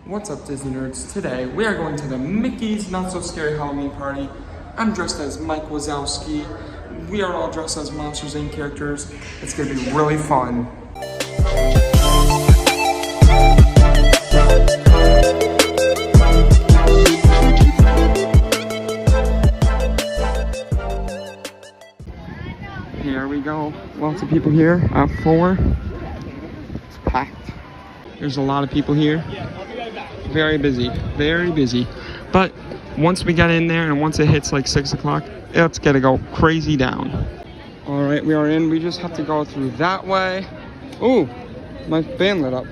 What's up, Disney nerds? Today we are going to the Mickey's Not So Scary Halloween Party. I'm dressed as Mike Wazowski. We are all dressed as Monsters Inc. characters. It's gonna be really fun. Here we go. Lots of people here at 4. It's packed. There's a lot of people here. Very busy, very busy. But once we get in there and once it hits like 6 o'clock, it's gonna go crazy down. All right, we are in. We just have to go through that way. Ooh, my fan lit up.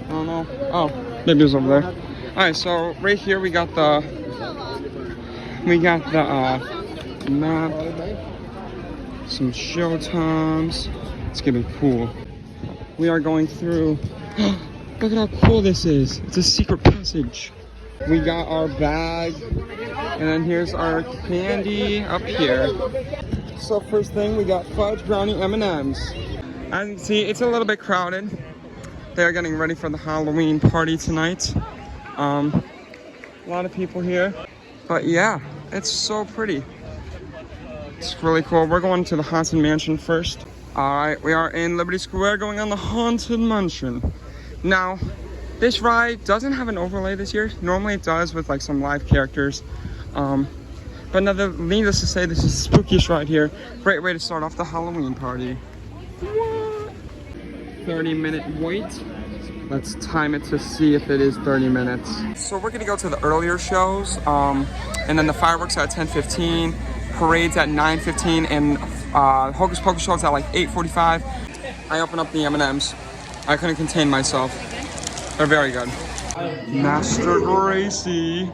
I don't know. Oh, maybe it was over there. All right, so right here we got the map, some show times. It's gonna be cool. We are going through. Look at how cool this is. It's a secret passage. We got our bag, and then here's our candy up here. So first thing, we got fudge brownie M&Ms. As you can see, it's a little bit crowded. They're getting ready for the Halloween party tonight. A lot of people here. But yeah, it's so pretty. It's really cool. We're going to the Haunted Mansion first. Alright, we are in Liberty Square going on the Haunted Mansion. Now, this ride doesn't have an overlay this year. Normally it does with like some live characters. But needless to say, this is the spookiest ride here. Great way to start off the Halloween party. What? 30-minute wait. Let's time it to see if it is 30 minutes. So we're gonna go to the earlier shows. And then the fireworks are at 10:15, parades at 9:15, and Hocus Pocus shows at like 8:45. I open up the M&Ms. I couldn't contain myself. They're very good. Master Gracie.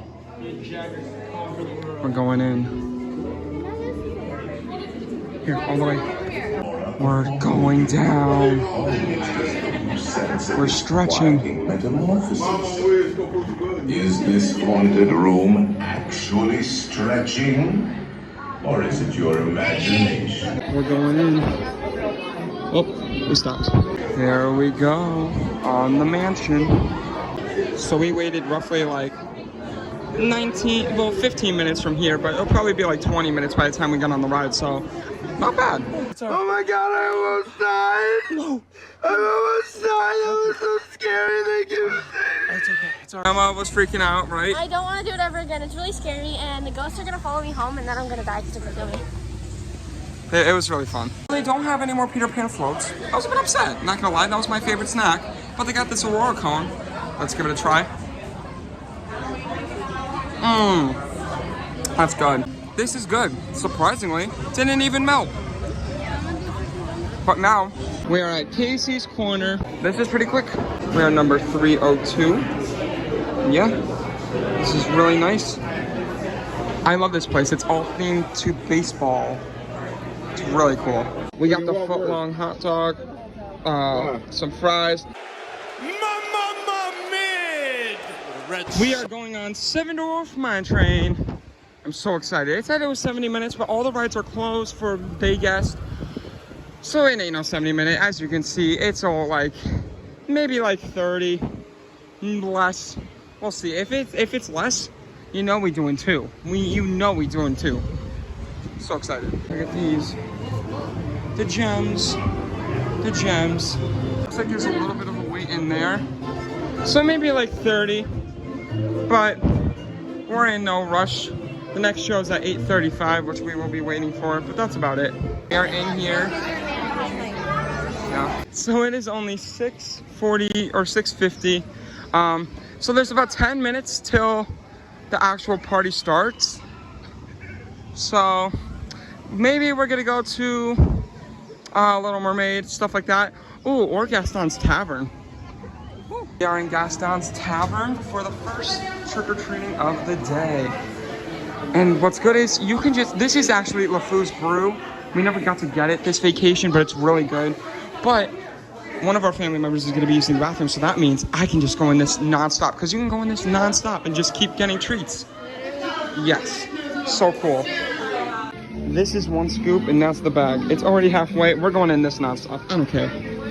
We're going in. Here, all the way. We're going down. We're stretching. Is this haunted room actually stretching? Or is it your imagination? We're going in. Oh, we stopped. There we go, on the mansion. So we waited roughly like 15 minutes from here, but it'll probably be like 20 minutes by the time we get on the ride, so not bad. Oh my god, I almost died! No. I almost died! That was so scary, thank you. It's okay, it's alright. Emma was freaking out, right? I don't want to do it ever again. It's really scary, and the ghosts are going to follow me home, and then I'm going to die because they're going to kill me. It was really fun. They don't have any more Peter Pan floats. I was a bit upset, not gonna lie, that was my favorite snack. But they got this Aurora cone. Let's give it a try. That's good. This is good, surprisingly. Didn't even melt. But now, we are at Casey's Corner. This is pretty quick. We are number 302. Yeah, this is really nice. I love this place. It's all themed to baseball. It's really cool. We got the foot-long hot dog, some fries. We are going on Seven Dwarf Mine Train. I'm so excited. It said it was 70 minutes, but all the rides are closed for day guests. So it ain't no 70 minutes. As you can see, it's all like, maybe like 30, less. We'll see. If it's less, you know we doing 2. We doing 2. So excited. Look at these. The gems. Looks like there's a little bit of a wait in there. So maybe like 30. But we're in no rush. The next show is at 8:35, which we will be waiting for, but that's about it. We are in here. Yeah. So it is only 6:40 or 6:50. So there's about 10 minutes till the actual party starts. So maybe we're gonna go to Little Mermaid, stuff like that. Ooh, or Gaston's Tavern. We are in Gaston's Tavern for the first trick-or-treating of the day. And what's good is you can this is actually LeFou's brew. We never got to get it this vacation, but it's really good. But one of our family members is gonna be using the bathroom, so that means I can just go in this nonstop, because you can go in this nonstop and just keep getting treats. Yes, so cool. This is one scoop and that's the bag. It's already halfway. We're going in this nonstop. I'm okay.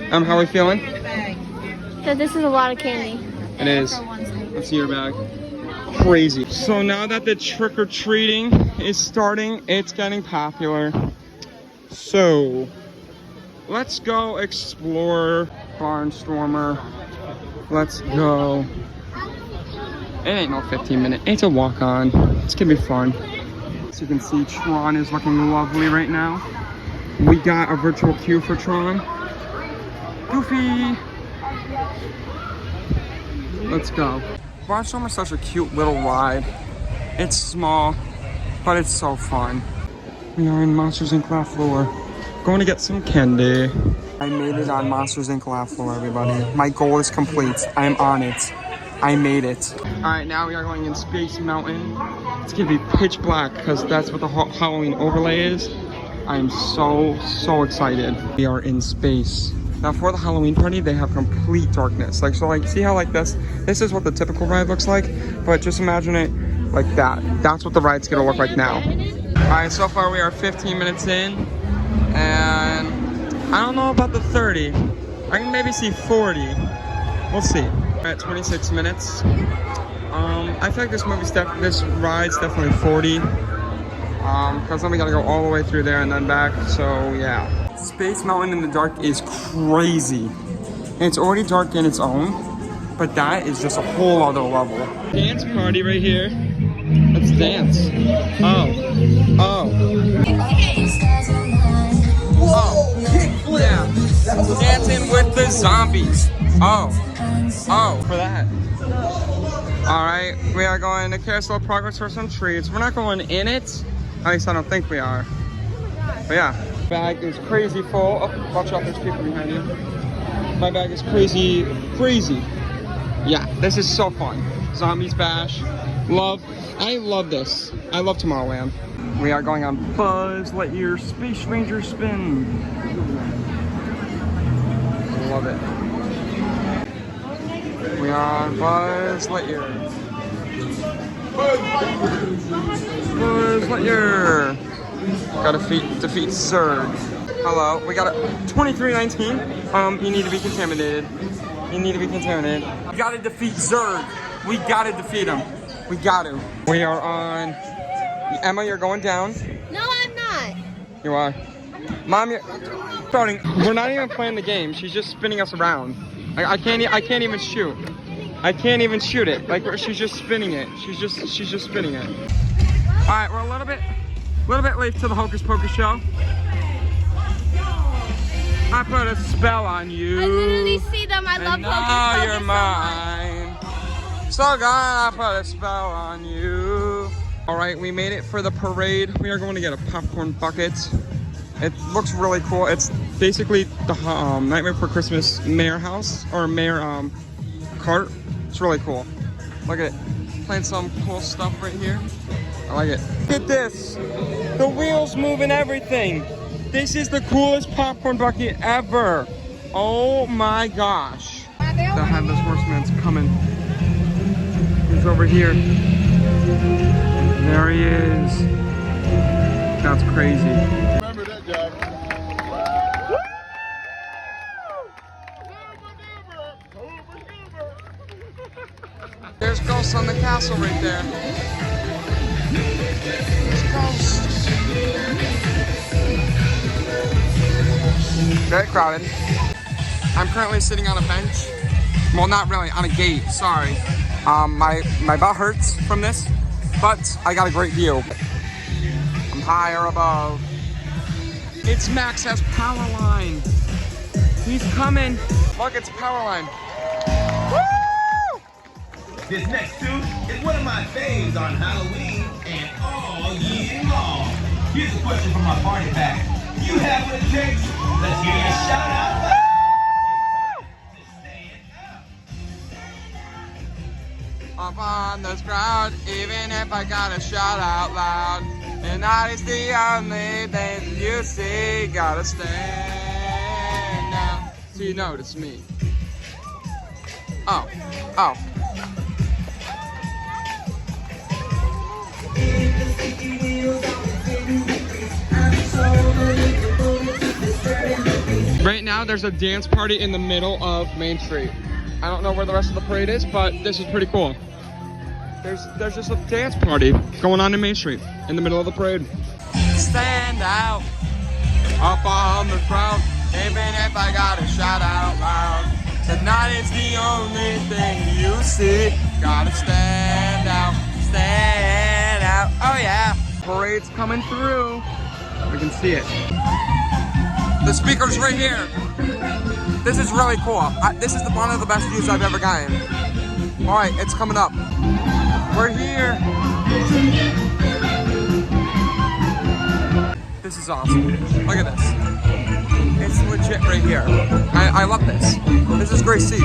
How are we feeling? So this is a lot of candy. It is. Let's see your bag. Crazy. So now that the trick-or-treating is starting, it's getting popular. So let's go explore Barnstormer. Let's go. It ain't no 15-minute. It's a walk-on. It's gonna be fun. So you can see Tron is looking lovely right now. We got a virtual queue for Tron. Goofy. Let's go. Barnstormer is such a cute little ride. It's small, but it's so fun. We are in Monsters Inc. Laugh Floor. Going to get some candy. I made it on Monsters Inc. Laugh Floor, everybody. My goal is complete. I am on it. I made it. Alright, now we are going in Space Mountain. It's gonna be pitch black because that's what the Halloween overlay is. I am so excited. We are in space. Now for the Halloween party, they have complete darkness. Like, so like, see how like this is what the typical ride looks like, but just imagine it like that. That's what the ride's gonna look like now. Alright, so far we are 15 minutes in, and I don't know about the 30. I can maybe see 40. We'll see. At 26 minutes. I feel like this ride's definitely 40. Because then we gotta go all the way through there and then back. So yeah. Space Mountain in the dark is crazy. And it's already dark in its own, but that is just a whole other level. Dance party right here. Let's dance. Oh. Yeah. Dancing with the zombies. Oh, for that. Alright, we are going to Carousel Progress for some treats. We're not going in it. At least I don't think we are. But yeah. Bag is crazy full. Oh, watch out, there's people behind you. My bag is crazy. Yeah, this is so fun. Zombies Bash. I love this. I love Tomorrowland. We are going on Buzz Lightyear Space Ranger Spin. Love it. We are on Buzz Lightyear. Buzz Lightyear. Gotta defeat Zurg. Hello, we got a 2319. You need to be contaminated. We gotta defeat Zurg. We gotta defeat him. We got to. We are on. Emma, you're going down. No, I'm not. You are. Mom, you're starting. We're not even playing the game. She's just spinning us around. I can't even shoot. I can't even shoot it. Like, she's just spinning it. She's just spinning it. All right, we're a little bit late to the Hocus Pocus show. I put a spell on you. I literally see them. I love Hocus Pocus you're mine. So I put a spell on you. All right, we made it for the parade. We are going to get a popcorn bucket. It looks really cool. It's basically the Nightmare Before Christmas mayor house or mayor cart. It's really cool. Look at it. Playing some cool stuff right here. I like it. Look at this. The wheels move and everything. This is the coolest popcorn bucket ever. Oh my gosh. The Headless Horseman's coming. He's over here. There he is. That's crazy. Remember that job. There's ghosts on the castle right there. There's ghosts. Very crowded. I'm currently sitting on a bench. Well, not really, on a gate, sorry. My butt hurts from this, but I got a great view. I'm higher above. It's Max as Powerline. He's coming. Look, it's Powerline. Woo! This next tune is one of my faves on Halloween and all year long. Here's a question from my party pack. You have what it takes. Let's hear your shout out. Up on this crowd, even if I gotta shout out loud. And that is the only thing you see. Gotta stand now so you notice me. Oh. Right now, there's a dance party in the middle of Main Street. I don't know where the rest of the parade is, but this is pretty cool. There's just a dance party going on in Main Street in the middle of the parade. Stand out up on the crowd, even if I gotta shout out loud. Tonight is the only thing you see. Gotta stand out, stand out. Oh yeah, parade's coming through. I can see it. The speaker's right here. This is really cool. This is one of the best views I've ever gotten. All right, it's coming up. We're here. This is awesome. Look at this. It's legit right here. I love this. This is great seat.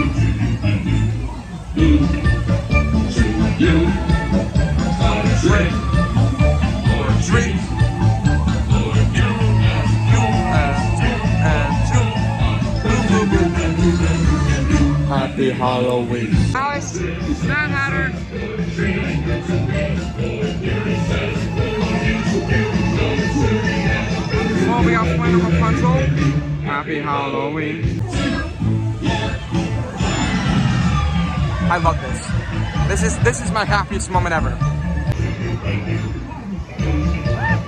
Three. Happy Halloween. Alice, Mad Hatter. Oh, we got Flame of Rapunzel. Happy Halloween. I love this. This is my happiest moment ever.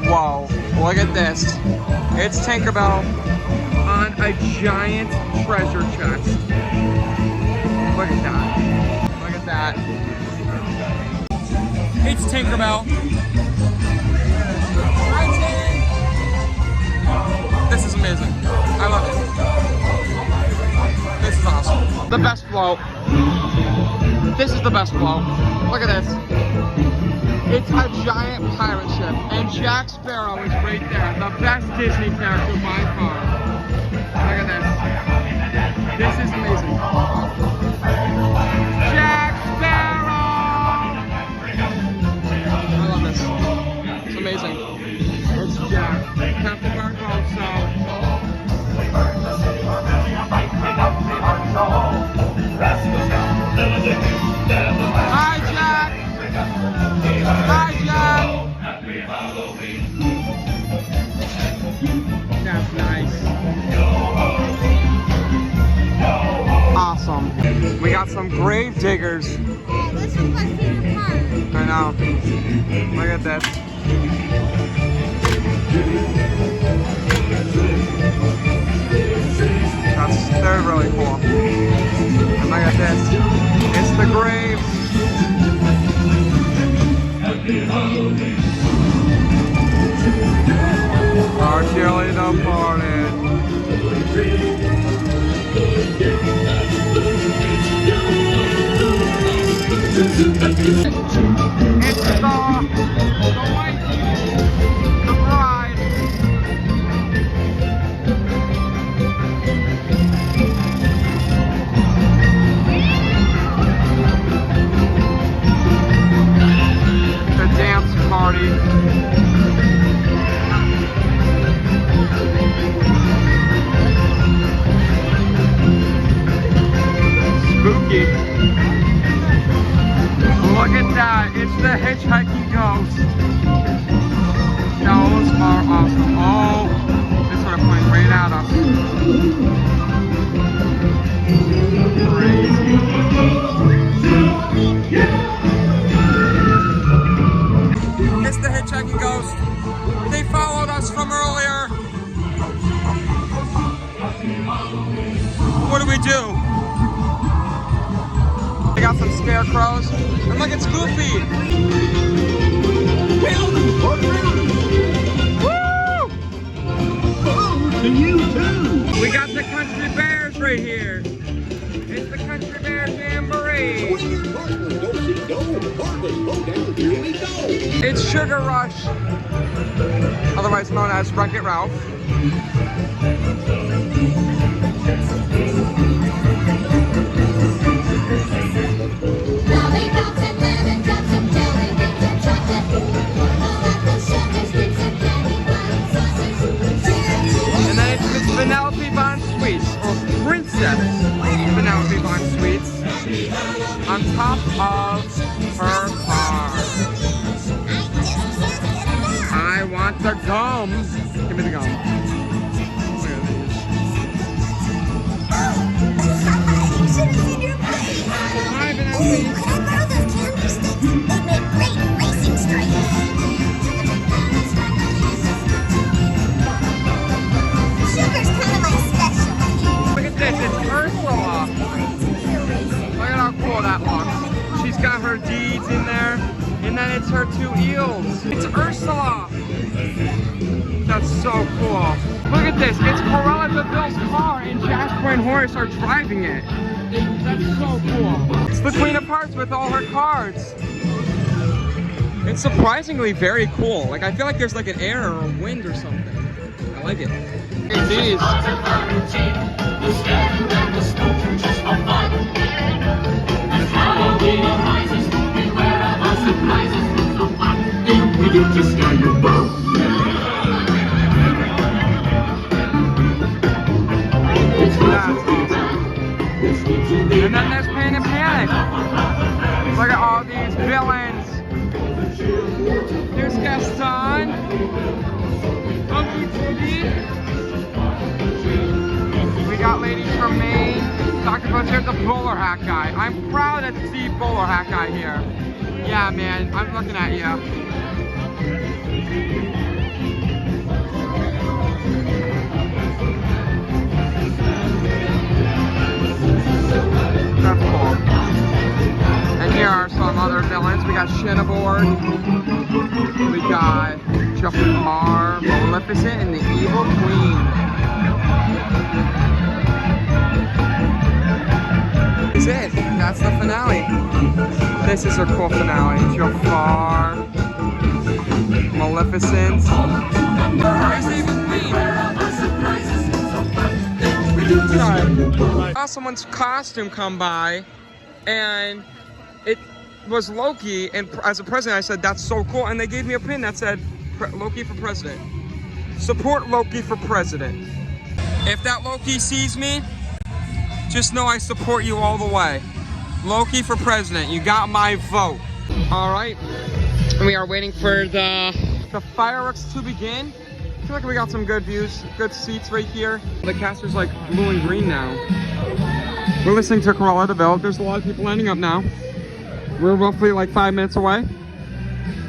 Whoa, look at this. It's Tinkerbell on a giant treasure chest. Look at that. Look at that. It's Tinkerbell. This is amazing. I love it. This is awesome. The best float. This is the best float. Look at this. It's a giant pirate ship, and Jack Sparrow is right there. The best Disney character by far. Look at this. This is amazing. Jack Sparrow! I love this. It's amazing. It's Jack. Captain Barbosa. Hi, Jack! Hi, Jack! Happy Halloween. That's nice. Awesome. We got some grave diggers. Yeah, this was my favorite part. I know. Look at this. They're really cool. And look at this. It's the graves. Our cheerleader party. It's the white, the bride. The dance party. Spooky. Look at that. It's the hitchhiking ghost. Those are awesome. Oh, this would have pointed right at us. Crazy. It's the hitchhiking ghost. They followed us from earlier. What do we do? We got some scarecrows. And look, it's Goofy. Woo! To you too. We got the Country Bears right here. It's the Country Bear Jamboree. It's Sugar Rush, otherwise known as Wreck-It Ralph. And then it's Miss Penelope Bond Sweets, or Princess Penelope Bond Sweets, on top of her car. I want the gum. Give me the gum. Look at these. she's got her deeds in there. And then it's her two eels. It's Ursula. That's so cool. Look at this. It's Cruella de Vil's car and Jasper and Horace are driving it. That's so cool. It's the Queen of Hearts with all her cards. It's surprisingly very cool. Like, I feel like there's like an air or a wind or something. I like it. These. And then there's Pain and Panic. Look at all these villains. Here's Gaston. Uncle Tootie. We got Lady Tremaine. Dr. Butch, here's the bowler hat guy. I'm proud to see bowler hat guy here. Yeah, man, I'm looking at you. That's cool. And here are some other villains. We got Shinnaboard. We got Jafar, Maleficent, and the Evil Queen. That's it. That's the finale. This is a cool finale. Jafar, Maleficent. Where's the Evil Queen? I saw someone's costume come by, and it was Loki, and as a president I said that's so cool, and they gave me a pin that said Loki for president. Support Loki for president. If that Loki sees me, just know I support you all the way. Loki for president, you got my vote. Alright, we are waiting for the fireworks to begin. I feel like we got some good views, good seats right here. The cast is like blue and green now. We're listening to Cruella de Vil. There's a lot of people lining up now. We're roughly like 5 minutes away.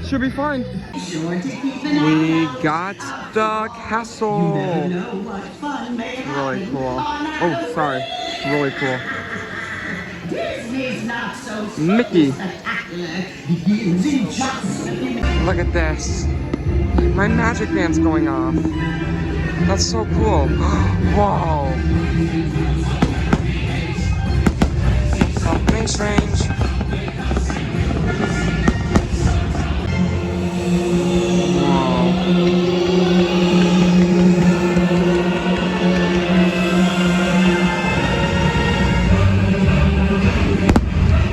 Should be fine. We got the castle. Really cool. Oh, sorry. Really cool. Mickey. Look at this. My magic band's going off. That's so cool. Whoa. Something strange.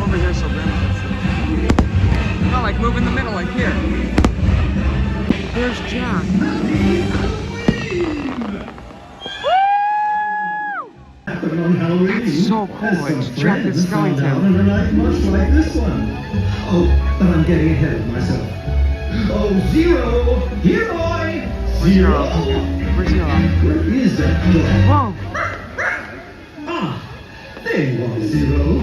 Over here, so not like move in the middle, like here. There's Jack. It's so cool. It's Jack the Skellington. Much like this one. Oh, but I'm getting ahead of myself. Oh, Zero! Here, boy! Zero! Where's Zero? Where is that boy? Whoa! Ah, there you are, Zero.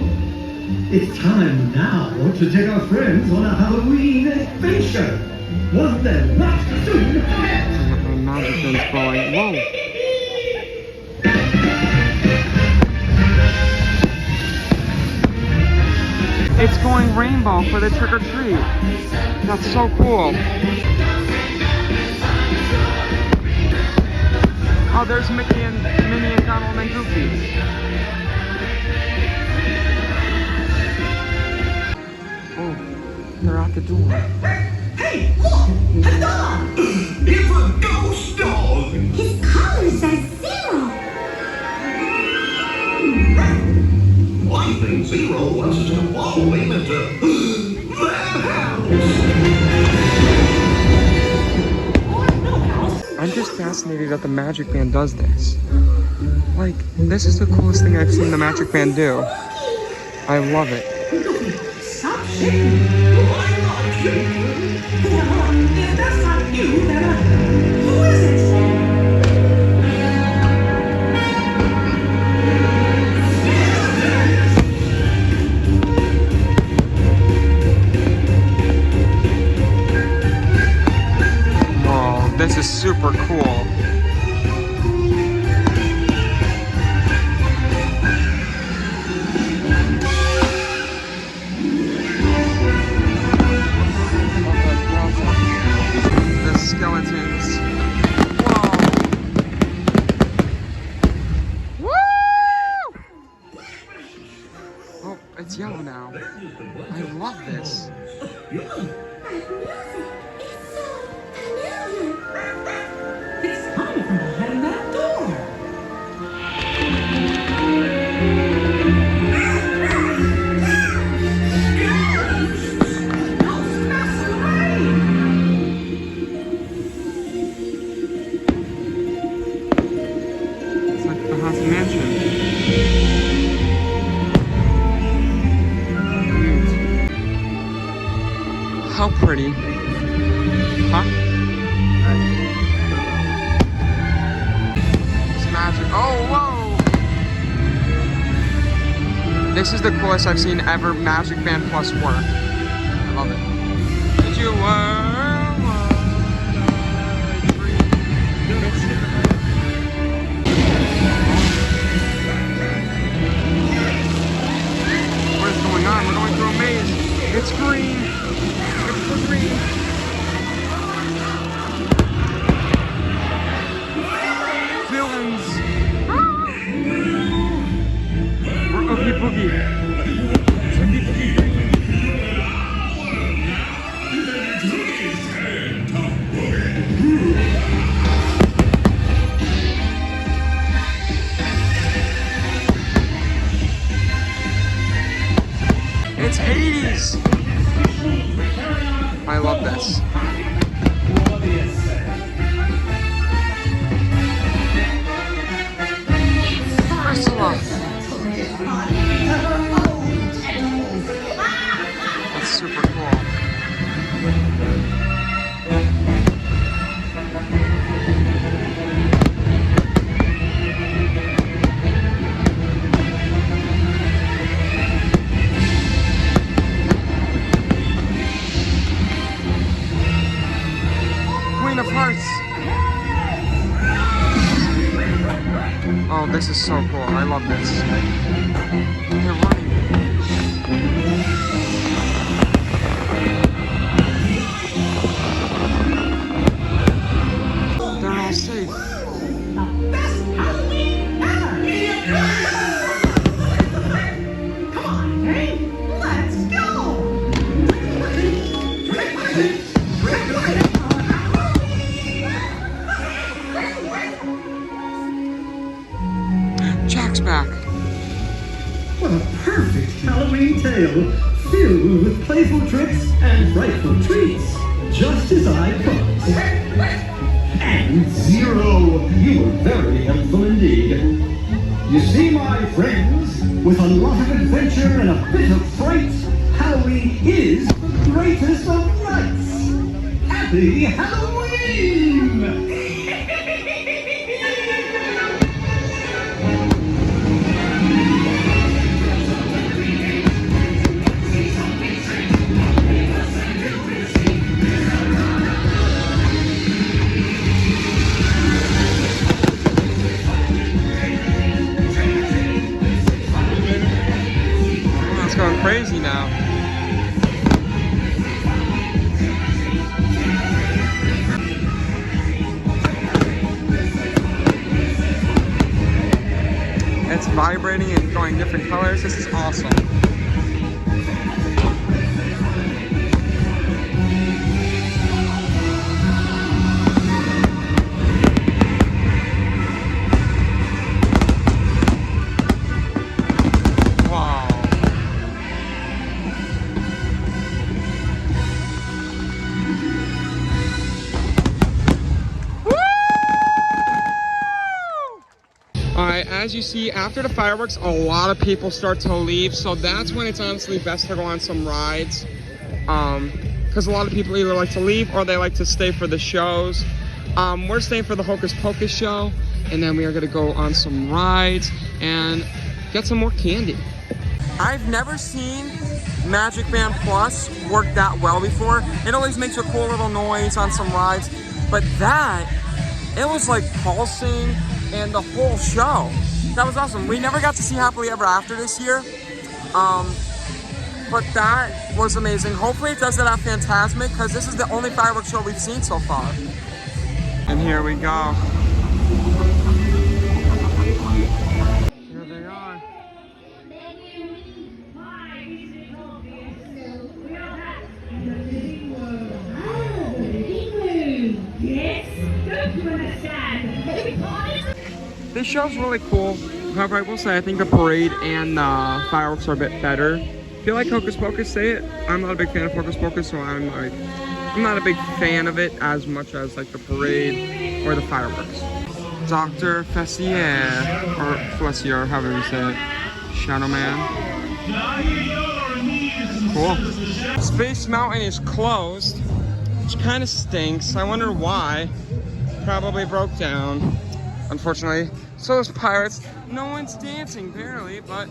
It's time now to take our friends on a Halloween adventure. One that not soon ahead. My magic gun's going. Whoa! It's going rainbow for the trick or treat. That's so cool. Oh, there's Mickey and Minnie and Donald and Goofy. Oh, they're out the door. Hey, look! A dog! It's a ghost dog! His collar says Zero! I think Zero wants us to follow him into that house! I'm just fascinated that the Magic Band does this. Like, this is the coolest thing I've seen the Magic Band do. I love it. Stop shaking! I'm not shaking! That's not you, who is it? This is super cool. love this. It's coming from behind that door. It's like the Haunted Mansion. How pretty. Huh? It's magic. Oh, whoa! This is the coolest I've seen ever Magic Band Plus work. I love it. Did you What is going on? We're going through a maze. It's green. Green. Villains. We're Oogie Boogie. It's Hades. I love this. Ursula. That's super cool. Queen of Hearts. Oh, this is so cool. I love this. They're running. They're all safe. Best Halloween ever! Come on, Hank, let's go! Jack's back. What a perfect Halloween tale, filled with playful tricks and frightful treats, just as I promised. And Zero, you were very helpful indeed. You see, my friends, with a lot of adventure and a bit of fright, Halloween is the greatest of nights. Happy Halloween! It's going crazy now. It's vibrating and going different colors. This is awesome. Alright, as you see, after the fireworks, a lot of people start to leave, so that's when it's honestly best to go on some rides. Because a lot of people either like to leave or they like to stay for the shows. We're staying for the Hocus Pocus show, and then we are going to go on some rides and get some more candy. I've never seen Magic Band Plus work that well before. It always makes a cool little noise on some rides, but that, it was like pulsing and the whole show. That was awesome. We never got to see Happily Ever After this year, but that was amazing. Hopefully it does it at Fantasmic, because this is the only fireworks show we've seen so far. And here we go. Here they are. This show's really cool. However, I will say I think the parade and fireworks are a bit better. I feel like Hocus Pocus, say it. I'm not a big fan of Hocus Pocus, so I'm not a big fan of it as much as like the parade or the fireworks. Dr. Fessier, or Flessier, however you say it. Shadow Man. Cool. Space Mountain is closed, which kind of stinks. I wonder why. Probably broke down, unfortunately. So those pirates, no one's dancing barely, but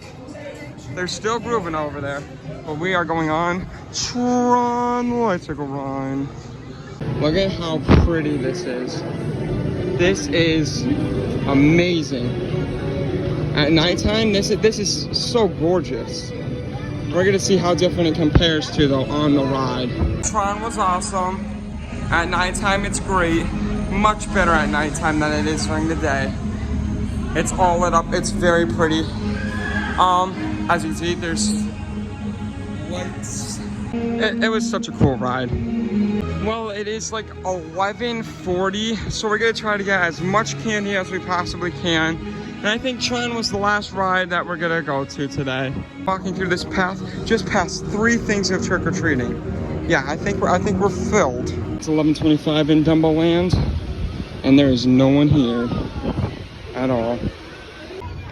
they're still grooving over there. But we are going on Tron Bicycle Ride. Look at how pretty this is. This is amazing. At nighttime, this is so gorgeous. We're gonna see how different it compares to though on the ride. Tron was awesome. At nighttime, it's great. Much better at nighttime than it is during the day. It's all lit up. It's very pretty. As you can see, there's lights. It was such a cool ride. Well, it is like 11:40, so we're gonna try to get as much candy as we possibly can. And I think Tron was the last ride that we're gonna go to today. Walking through this path, just past 3 things of trick-or-treating. Yeah, I think we're filled. It's 11:25 in Dumbo Land, and there is no one here at all.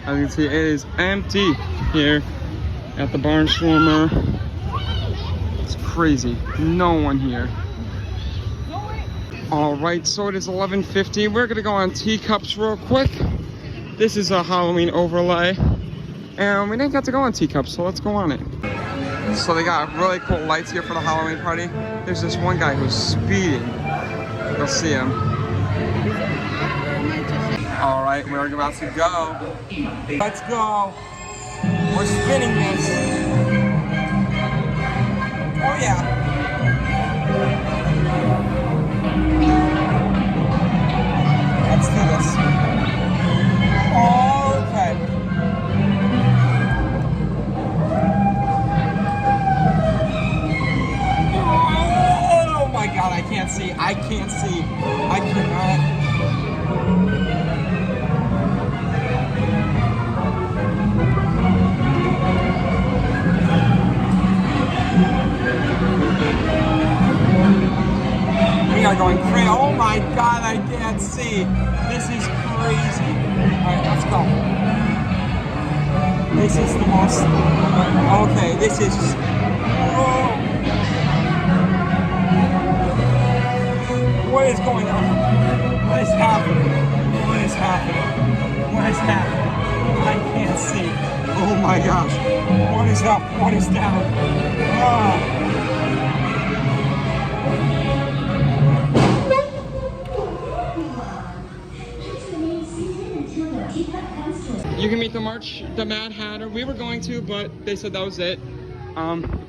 As you can see, it is empty here at the Barnstormer. It's crazy, no one here. All right, so it is 11:50. We're gonna go on Teacups real quick. This is a Halloween overlay, and we didn't get to go on Teacups, so let's go on it. So they got really cool lights here for the Halloween party. There's this one guy who's speeding. You'll see him. All right, we're about to go. Let's go. We're spinning this. Oh yeah. Let's do this. Okay. Oh my God, I can't see. I can't see. I cannot. We are going crazy. Oh my God, I can't see. This is crazy. Alright, let's go. This is the most... Okay, this is... Whoa. What is going on? What is happening? What is happening? What is happening? I can't see. Oh my gosh. What is up? What is down? Ah. You can meet the Mad Hatter. We were going to, but they said that was it.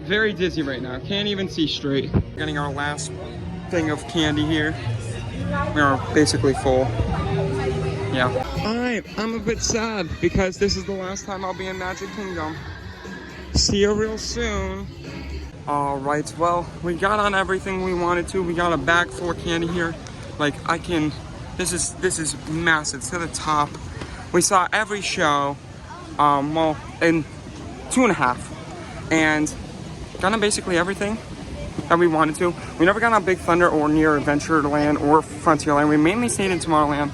Very dizzy right now. Can't even see straight. Getting our last thing of candy here. We are basically full. Yeah. Alright, I'm a bit sad because this is the last time I'll be in Magic Kingdom. See you real soon. Alright, well, we got on everything we wanted to. We got a bag full of candy here. Like, this is massive, to the top. We saw every show, well, in 2.5, and got on basically everything that we wanted to. We never got on Big Thunder or near Adventureland or Frontierland. We mainly stayed in Tomorrowland,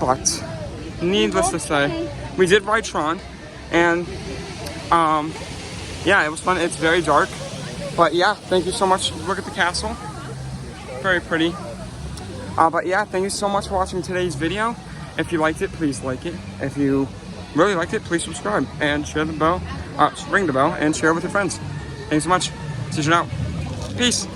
but needless to say, we did ride Tron, and yeah, it was fun. It's very dark, but yeah, thank you so much. Look at the castle, very pretty. But yeah, thank you so much for watching today's video. If you liked it, please like it. If you really liked it, please subscribe and share the bell, ring the bell and share it with your friends. Thanks so much. See you out. Peace.